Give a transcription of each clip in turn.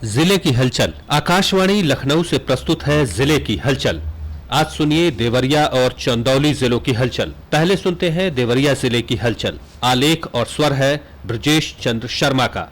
जिले की हलचल। आकाशवाणी लखनऊ से प्रस्तुत है जिले की हलचल। आज सुनिए देवरिया और चंदौली जिलों की हलचल। पहले सुनते हैं देवरिया जिले की हलचल। आलेख और स्वर है ब्रजेश चंद्र शर्मा का।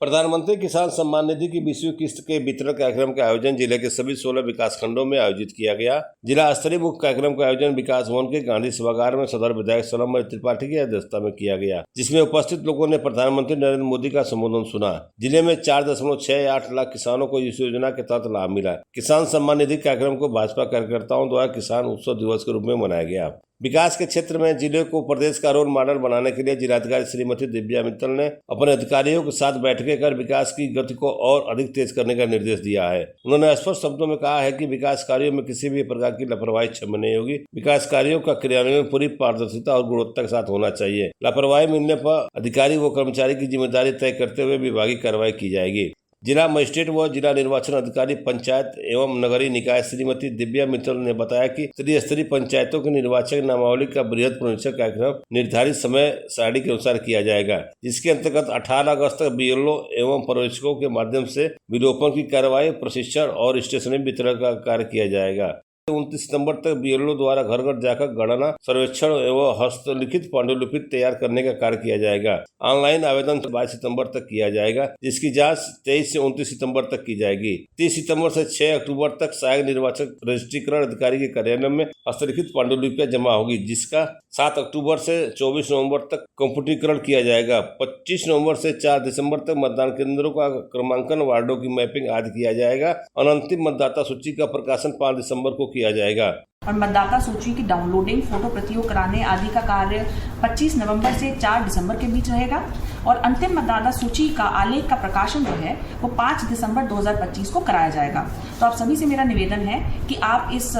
प्रधानमंत्री किसान सम्मान निधि की 20वीं किस्त के वितरण कार्यक्रम का आयोजन जिले के सभी 16 विकास खंडों में आयोजित किया गया। जिला स्तरीय मुख्य कार्यक्रम का आयोजन विकास भवन के गांधी सभागार में सदर विधायक सोनम त्रिपाठी की अध्यक्षता में किया गया, जिसमें उपस्थित लोगों ने प्रधानमंत्री नरेंद्र मोदी का संबोधन सुना। जिले में 4.68 लाख किसानों को इस योजना के तहत लाभ मिला। किसान सम्मान निधि कार्यक्रम को भाजपा कार्यकर्ताओं द्वारा किसान उत्सव दिवस के रूप में मनाया गया। विकास के क्षेत्र में जिले को प्रदेश का रोल मॉडल बनाने के लिए जिलाधिकारी श्रीमती दिव्या मित्तल ने अपने अधिकारियों के साथ बैठकें कर विकास की गति को और अधिक तेज करने का निर्देश दिया है। उन्होंने स्पष्ट शब्दों में कहा है कि विकास कार्यों में किसी भी प्रकार की लापरवाही क्षम्य नहीं होगी। विकास कार्यों का क्रियान्वयन पूरी पारदर्शिता और गुणवत्ता के साथ होना चाहिए। लापरवाही मिलने पर अधिकारी व कर्मचारी की जिम्मेदारी तय करते हुए विभागीय कार्रवाई की जाएगी। जिला मजिस्ट्रेट व जिला निर्वाचन अधिकारी पंचायत एवं नगरीय निकाय श्रीमती दिव्या मित्तल ने बताया कि त्रिस्तरीय पंचायतों के निर्वाचक नामावली का बृहद पुनरीक्षण कार्यक्रम निर्धारित समय सारणी के अनुसार किया जाएगा, जिसके अंतर्गत 18 अगस्त तक बीएलओ एवं पर्यवेक्षकों के माध्यम से विलोपन की कार्रवाई, प्रशिक्षण और स्टेशनरी वितरण का कार्य किया जाएगा। 29 सितंबर तक बीएलओ द्वारा घर घर जाकर गणना, सर्वेक्षण एवं हस्तलिखित पांडुलिपि तैयार करने का कार्य किया जाएगा। ऑनलाइन आवेदन 22 सितंबर तक किया जाएगा, जिसकी जांच 23 से 29 सितंबर तक की जाएगी। 30 सितंबर से 6 अक्टूबर तक सहायक निर्वाचक रजिस्ट्रीकरण अधिकारी के कार्यालय में हस्तलिखित पांडुलिपियां जमा होगी, जिसका 7 अक्टूबर से 24 नवंबर तक कंप्यूटरीकरण किया जाएगा। 25 नवंबर से 4 दिसंबर तक मतदान केंद्रों का क्रमांकन, वार्डों की मैपिंग आदि किया जाएगा। अंतिम मतदाता सूची का प्रकाशन 5 दिसंबर को किया जाएगा। और मतदाता सूची की डाउनलोडिंग, फोटो प्रतियों कराने आदि का कार्य 25 नवंबर से 4 दिसंबर के बीच रहेगा और अंतिम मतदाता सूची का आलेख का प्रकाशन जो है वो 5 दिसंबर 2025 को कराया जाएगा। तो आप सभी से मेरा निवेदन है कि आप इस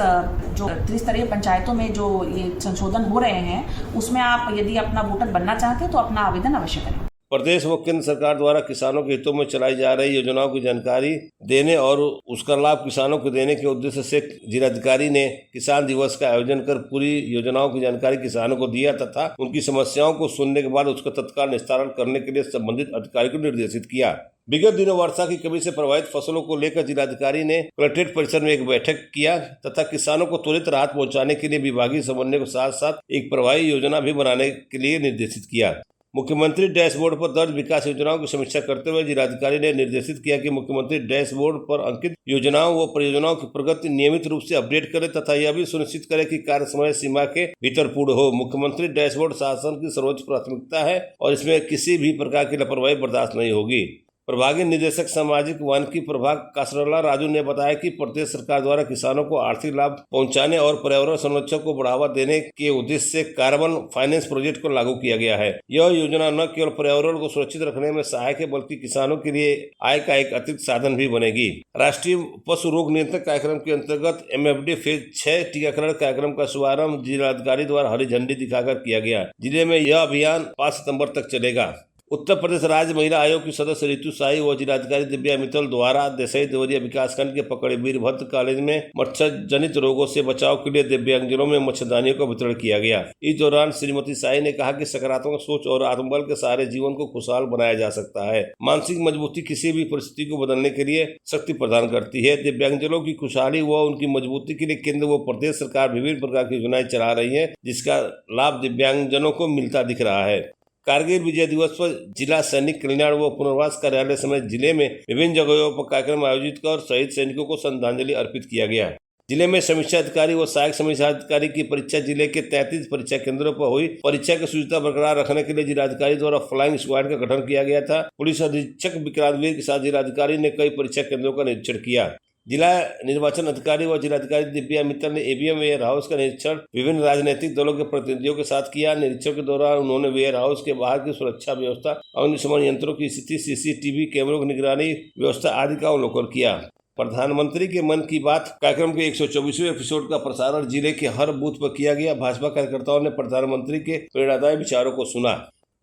जो त्रिस्तरीय पंचायतों में जो ये संशोधन हो रहे हैं उसमें आप यदि अपना वोटर बनना चाहते हैं तो अपना आवेदन अवश्य करें। प्रदेश व केंद्र सरकार द्वारा किसानों के हितों में चलाई जा रही योजनाओं की जानकारी देने और उसका लाभ किसानों को देने के उद्देश्य से जिलाधिकारी ने किसान दिवस का आयोजन कर पूरी योजनाओं की जानकारी किसानों को दिया तथा उनकी समस्याओं को सुनने के बाद उसका तत्काल निस्तारण करने के लिए संबंधित अधिकारी को निर्देशित किया। विगत दिनों वर्षा की कमी से प्रभावित फसलों को लेकर जिलाधिकारी ने कलेक्ट्रेट परिसर में एक बैठक किया तथा किसानों को त्वरित राहत पहुंचाने के लिए विभागीय समन्वय के साथ साथ एक प्रभावी योजना भी बनाने के लिए निर्देशित किया। मुख्यमंत्री डैशबोर्ड पर दर्ज विकास योजनाओं की समीक्षा करते हुए जिलाधिकारी ने निर्देशित किया कि मुख्यमंत्री डैशबोर्ड पर अंकित योजनाओं व परियोजनाओं की प्रगति नियमित रूप से अपडेट करे तथा यह भी सुनिश्चित करे कि कार्य समय सीमा के भीतर पूर्ण हो। मुख्यमंत्री डैशबोर्ड शासन की सर्वोच्च प्राथमिकता है और इसमें किसी भी प्रकार की लापरवाही बर्दाश्त नहीं होगी। प्रभागीय निदेशक सामाजिक वानिकी प्रभाग कासरला राजू ने बताया कि प्रदेश सरकार द्वारा किसानों को आर्थिक लाभ पहुंचाने और पर्यावरण संरक्षण को बढ़ावा देने के उद्देश्य से कार्बन फाइनेंस प्रोजेक्ट को लागू किया गया है। यह योजना न केवल पर्यावरण को सुरक्षित रखने में सहायक है बल्कि किसानों के लिए आय का एक अतिरिक्त साधन भी बनेगी। राष्ट्रीय पशु रोग नियंत्रण कार्यक्रम के अंतर्गत MFD फेज 6 टीकाकरण कार्यक्रम का शुभारंभ जिलाधिकारी द्वारा हरी झंडी दिखाकर किया गया। जिले में यह अभियान 5 सितंबर तक चलेगा। उत्तर प्रदेश राज्य महिला आयोग की सदस्य ऋतु शाही व जिलाधिकारी दिव्या मित्तल द्वारा देसाई देवरिया विकासखंड के पकड़े वीरभद्र कॉलेज में मच्छर जनित रोगों से बचाव के लिए दिव्यांगजनों में मच्छरदानियों का वितरण किया गया। इस दौरान श्रीमती शाही ने कहा कि सकारात्मक सोच और आत्मबल के सहारे जीवन को खुशहाल बनाया जा सकता है। मानसिक मजबूती किसी भी परिस्थिति को बदलने के लिए शक्ति प्रदान करती है। दिव्यांगजनों की खुशहाली व उनकी मजबूती के लिए केंद्र व प्रदेश सरकार विभिन्न प्रकार की योजनाएं चला रही है, जिसका लाभ दिव्यांगजनों को मिलता दिख रहा है। कारगिल विजय दिवस पर जिला सैनिक कल्याण व पुनर्वास कार्यालय समेत जिले में विभिन्न जगहों पर कार्यक्रम आयोजित कर शहीद सैनिकों को श्रद्धांजलि अर्पित किया गया। जिले में समीक्षा अधिकारी व सहायक समीक्षा अधिकारी की परीक्षा जिले के 33 परीक्षा केंद्रों पर हुई। परीक्षा की शुचिता बरकरार रखने के लिए जिलाधिकारी द्वारा फ्लाइंग स्क्वाड का गठन किया गया था। पुलिस अधीक्षक विक्रांतवीर के साथ जिलाधिकारी ने कई परीक्षा केंद्रों का निरीक्षण किया। जिला निर्वाचन अधिकारी व जिलाधिकारी दिव्या मित्तल ने ईवीएम वेयर हाउस का निरीक्षण विभिन्न राजनीतिक दलों के प्रतिनिधियों के साथ किया। निरीक्षण के दौरान उन्होंने वेयर हाउस के बाहर की सुरक्षा व्यवस्था, अग्निशमन यंत्रों की स्थिति, CCTV कैमरों की निगरानी व्यवस्था आदि का अवलोकन किया। प्रधानमंत्री के मन की बात कार्यक्रम के 124वें एपिसोड का प्रसारण जिले के हर बूथ पर किया गया। भाजपा कार्यकर्ताओं ने प्रधानमंत्री के प्रेरणादायी विचारों को सुना।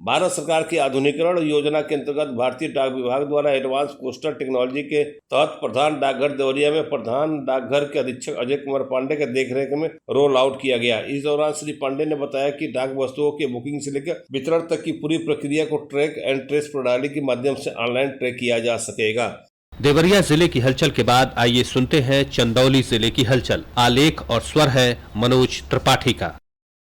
भारत सरकार की आधुनिकीकरण योजना के अंतर्गत भारतीय डाक विभाग द्वारा एडवांस पोस्टल टेक्नोलॉजी के तहत प्रधान डाकघर देवरिया में प्रधान डाकघर के अधीक्षक अजय कुमार पांडे के देखरेख में रोल आउट किया गया। इस दौरान श्री पांडे ने बताया कि डाक वस्तुओं की बुकिंग से लेकर वितरण तक की पूरी प्रक्रिया को ट्रैक एंड ट्रेस प्रणाली के माध्यम से ऑनलाइन ट्रैक किया जा सकेगा। देवरिया जिले की हलचल के बाद आइए सुनते हैं चंदौली जिले की हलचल। आलेख और स्वर है मनोज त्रिपाठी का।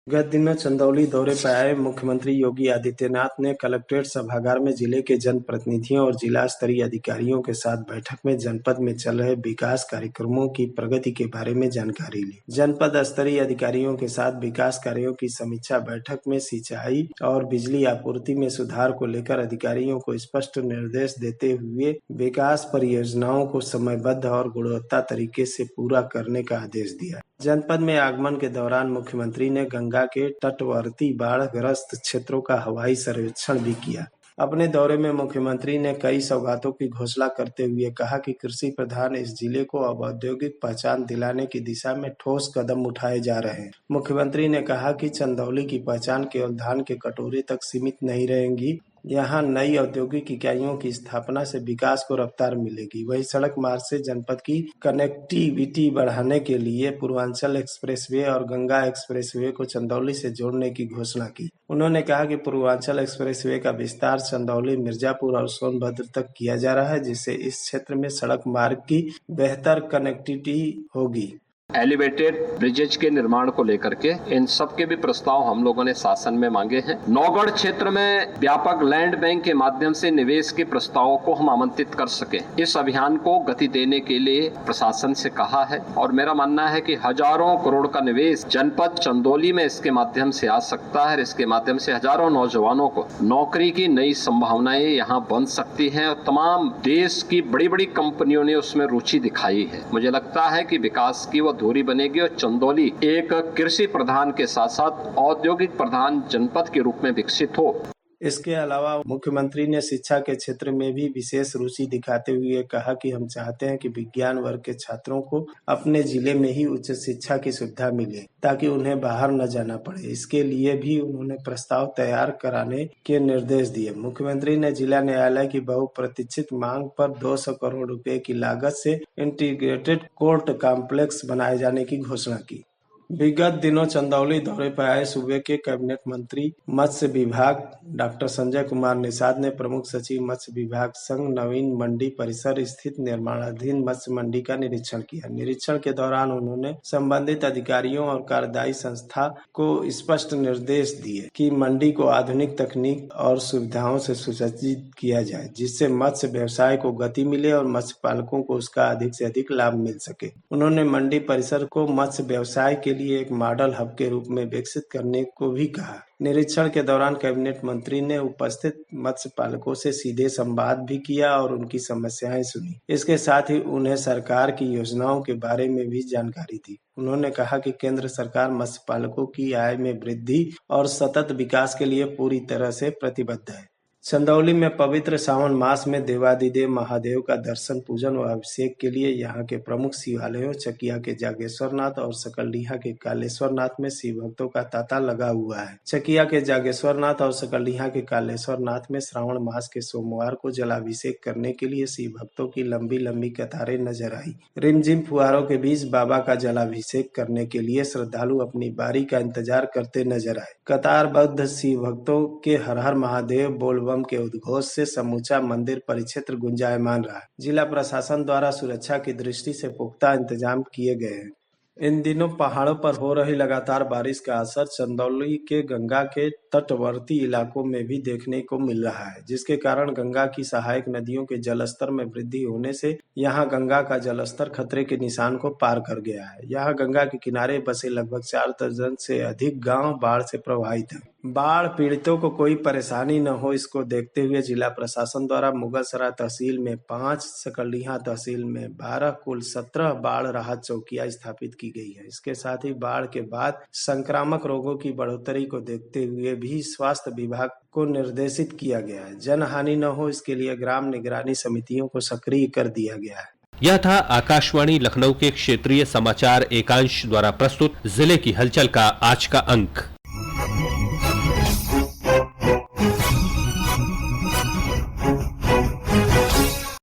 गत दिनों चंदौली दौरे पर आए मुख्यमंत्री योगी आदित्यनाथ ने कलेक्ट्रेट सभागार में जिले के जनप्रतिनिधियों और जिला स्तरीय अधिकारियों के साथ बैठक में जनपद में चल रहे विकास कार्यक्रमों की प्रगति के बारे में जानकारी ली। जनपद स्तरीय अधिकारियों के साथ विकास कार्यों की समीक्षा बैठक में सिंचाई और बिजली आपूर्ति में सुधार को लेकर अधिकारियों को स्पष्ट निर्देश देते हुए विकास परियोजनाओं को समयबद्ध और गुणवत्ता तरीके से पूरा करने का आदेश दिया। जनपद में आगमन के दौरान मुख्यमंत्री ने गंगा के तटवर्ती बाढ़ग्रस्त क्षेत्रों का हवाई सर्वेक्षण भी किया। अपने दौरे में मुख्यमंत्री ने कई सौगातों की घोषणा करते हुए कहा कि कृषि प्रधान इस जिले को अब औद्योगिक पहचान दिलाने की दिशा में ठोस कदम उठाए जा रहे हैं। मुख्यमंत्री ने कहा कि चंदौली की पहचान केवल धान के कटोरे तक सीमित नहीं रहेगी, यहाँ नई औद्योगिक इकाइयों की स्थापना से विकास को रफ्तार मिलेगी। वही सड़क मार्ग से जनपद की कनेक्टिविटी बढ़ाने के लिए पूर्वांचल एक्सप्रेसवे और गंगा एक्सप्रेसवे को चंदौली से जोड़ने की घोषणा की। उन्होंने कहा कि पूर्वांचल एक्सप्रेसवे का विस्तार चंदौली, मिर्जापुर और सोनभद्र तक किया जा रहा है, जिससे इस क्षेत्र में सड़क मार्ग की बेहतर कनेक्टिविटी होगी। एलिवेटेड ब्रिजेज के निर्माण को लेकर के इन सब के भी प्रस्ताव हम लोगों ने शासन में मांगे हैं। नौगढ़ क्षेत्र में व्यापक लैंड बैंक के माध्यम से निवेश के प्रस्तावों को हम आमंत्रित कर सके, इस अभियान को गति देने के लिए प्रशासन से कहा है और मेरा मानना है कि हजारों करोड़ का निवेश जनपद चंदौली में इसके माध्यम से आ सकता है। इसके माध्यम से हजारों नौजवानों को नौकरी की नई संभावनाएं यहाँ बन सकती हैं और तमाम देश की बड़ी बड़ी कंपनियों ने उसमें रुचि दिखाई है। मुझे लगता है कि विकास की धुरी बनेगी और चंदौली एक कृषि प्रधान के साथ साथ औद्योगिक प्रधान जनपद के रूप में विकसित हो। इसके अलावा मुख्यमंत्री ने शिक्षा के क्षेत्र में भी विशेष रुचि दिखाते हुए कहा कि हम चाहते हैं कि विज्ञान वर्ग के छात्रों को अपने जिले में ही उच्च शिक्षा की सुविधा मिले ताकि उन्हें बाहर न जाना पड़े। इसके लिए भी उन्होंने प्रस्ताव तैयार कराने के निर्देश दिए। मुख्यमंत्री ने जिला न्यायालय की बहुप्रतीक्षित मांग पर 200 करोड़ रुपए की लागत से इंटीग्रेटेड कोर्ट कॉम्प्लेक्स बनाए जाने की घोषणा की। विगत दिनों चंदौली दौरे पर आए सूबे के कैबिनेट मंत्री मत्स्य विभाग डॉक्टर संजय कुमार निषाद ने प्रमुख सचिव मत्स्य विभाग संग नवीन मंडी परिसर स्थित निर्माणाधीन मत्स्य मंडी का निरीक्षण किया। निरीक्षण के दौरान उन्होंने संबंधित अधिकारियों और कार्यदायी संस्था को स्पष्ट निर्देश दिए कि मंडी को आधुनिक तकनीक और सुविधाओं से सुसज्जित किया जाए, जिससे मत्स्य व्यवसाय को गति मिले और मत्स्य पालकों को उसका अधिक से अधिक लाभ मिल सके। उन्होंने मंडी परिसर को मत्स्य व्यवसाय के लिए एक मॉडल हब के रूप में विकसित करने को भी कहा। निरीक्षण के दौरान कैबिनेट मंत्री ने उपस्थित मत्स्य पालकों से सीधे संवाद भी किया और उनकी समस्याएं सुनी। इसके साथ ही उन्हें सरकार की योजनाओं के बारे में भी जानकारी दी। उन्होंने कहा कि केंद्र सरकार मत्स्य पालकों की आय में वृद्धि और सतत विकास के लिए पूरी तरह से प्रतिबद्ध है। चंदौली में पवित्र सावन मास में देवादिदेव महादेव का दर्शन, पूजन व अभिषेक के लिए यहाँ के प्रमुख शिवालयों चकिया के जागेश्वरनाथ और सकलडीहा के कालेश्वरनाथ में शिव भक्तों का तांता लगा हुआ है। चकिया के जागेश्वरनाथ और सकलडीहा के कालेश्वरनाथ में श्रावण मास के सोमवार को जलाभिषेक करने के लिए शिव भक्तों की लंबी लंबी कतारें नजर आई। रिमझिम फुहारों के बीच बाबा का जलाभिषेक करने के लिए श्रद्धालु अपनी बारी का इंतजार करते नजर आए। कतारबद्ध शिव भक्तों के हर हर महादेव बोल के उद्घोष से समूचा मंदिर परिक्षेत्र गुंजायमान रहा। जिला प्रशासन द्वारा सुरक्षा की दृष्टि से पुख्ता इंतजाम किए गए हैं। इन दिनों पहाड़ों पर हो रही लगातार बारिश का असर चंदौली के गंगा के तटवर्ती इलाकों में भी देखने को मिल रहा है, जिसके कारण गंगा की सहायक नदियों के जलस्तर में वृद्धि होने से यहां गंगा का जलस्तर खतरे के निशान को पार कर गया है। यहां गंगा के किनारे बसे लगभग 4 दर्जन से अधिक गांव बाढ़ से प्रभावित हैं। बाढ़ पीड़ितों को कोई परेशानी न हो, इसको देखते हुए जिला प्रशासन द्वारा मुगलसराय तहसील में 5, सकलडीहा तहसील में 12, कुल 17 बाढ़ राहत चौकियां स्थापित की गई है। इसके साथ ही बाढ़ के बाद संक्रामक रोगों की बढ़ोतरी को देखते हुए भी स्वास्थ्य विभाग को निर्देशित किया गया है। जनहानि न हो, इसके लिए ग्राम निगरानी समितियों को सक्रिय कर दिया गया है। यह था आकाशवाणी लखनऊ के क्षेत्रीय समाचार एकांश द्वारा प्रस्तुत जिले की हलचल का आज का अंक।